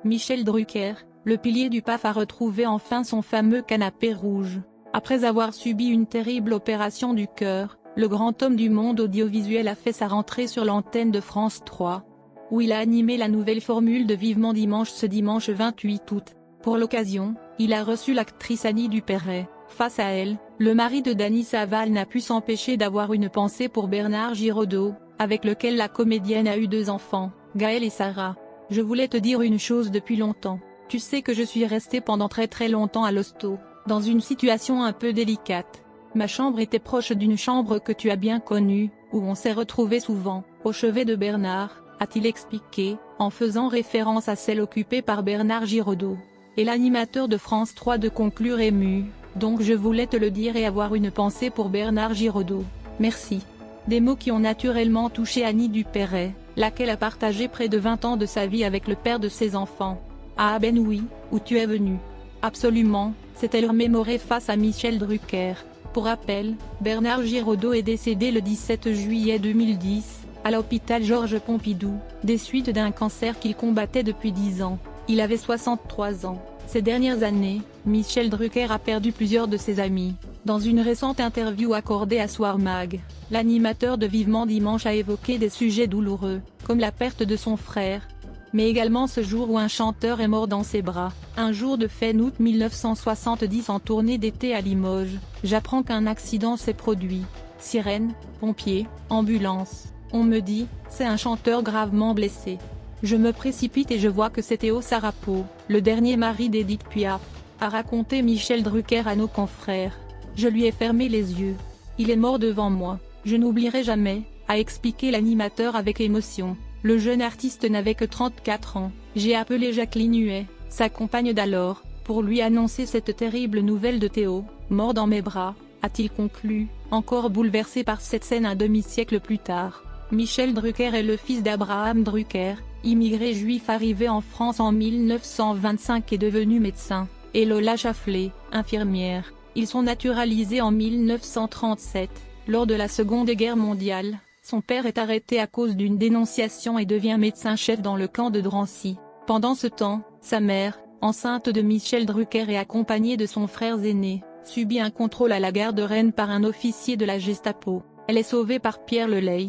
Michel Drucker, le pilier du PAF, a retrouvé enfin son fameux canapé rouge. Après avoir subi une terrible opération du cœur, le grand homme du monde audiovisuel a fait sa rentrée sur l'antenne de France 3, où il a animé la nouvelle formule de Vivement Dimanche ce dimanche 28 août. Pour l'occasion, il a reçu l'actrice Annie Dupéret. Face à elle, le mari de Dany Saval n'a pu s'empêcher d'avoir une pensée pour Bernard Giraudot, avec lequel la comédienne a eu 2 enfants, Gaël et Sarah. « Je voulais te dire une chose depuis longtemps. Tu sais que je suis restée pendant très longtemps à l'hosto, dans une situation un peu délicate. Ma chambre était proche d'une chambre que tu as bien connue, où on s'est retrouvés souvent, au chevet de Bernard, a-t-il expliqué, en faisant référence à celle occupée par Bernard Giraudot. Et l'animateur de France 3 de conclure ému, « Donc je voulais te le dire et avoir une pensée pour Bernard Giraudot. Merci. » Des mots qui ont naturellement touché Annie Dupéret, laquelle a partagé près de 20 ans de sa vie avec le père de ses enfants. « Ah ben oui, où tu es venu. Absolument, s'est-elle remémorée face à Michel Drucker. Pour rappel, Bernard Giraudot est décédé le 17 juillet 2010, à l'hôpital Georges Pompidou, des suites d'un cancer qu'il combattait depuis 10 ans. Il avait 63 ans. Ces dernières années, Michel Drucker a perdu plusieurs de ses amis. Dans une récente interview accordée à Soir Mag, l'animateur de Vivement Dimanche a évoqué des sujets douloureux, comme la perte de son frère, mais également ce jour où un chanteur est mort dans ses bras. Un jour de fin août 1970 en tournée d'été à Limoges, j'apprends qu'un accident s'est produit. Sirène, pompiers, ambulance. On me dit, c'est un chanteur gravement blessé. Je me précipite et je vois que c'est Théo Sarapo, le dernier mari d'Edith Piaf, a raconté Michel Drucker à nos confrères. Je lui ai fermé les yeux. Il est mort devant moi. Je n'oublierai jamais, a expliqué l'animateur avec émotion. Le jeune artiste n'avait que 34 ans. J'ai appelé Jacqueline Huet, sa compagne d'alors, pour lui annoncer cette terrible nouvelle de Théo, mort dans mes bras, a-t-il conclu, encore bouleversé par cette scène un demi-siècle plus tard. Michel Drucker est le fils d'Abraham Drucker, immigré juif arrivé en France en 1925 et devenu médecin, et Lola Chaffelet, infirmière. Ils sont naturalisés en 1937, lors de la Seconde Guerre mondiale. Son père est arrêté à cause d'une dénonciation et devient médecin-chef dans le camp de Drancy. Pendant ce temps, sa mère, enceinte de Michel Drucker et accompagnée de son frère aîné, subit un contrôle à la gare de Rennes par un officier de la Gestapo. Elle est sauvée par Pierre Lelay,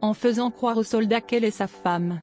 en faisant croire aux soldats qu'elle est sa femme.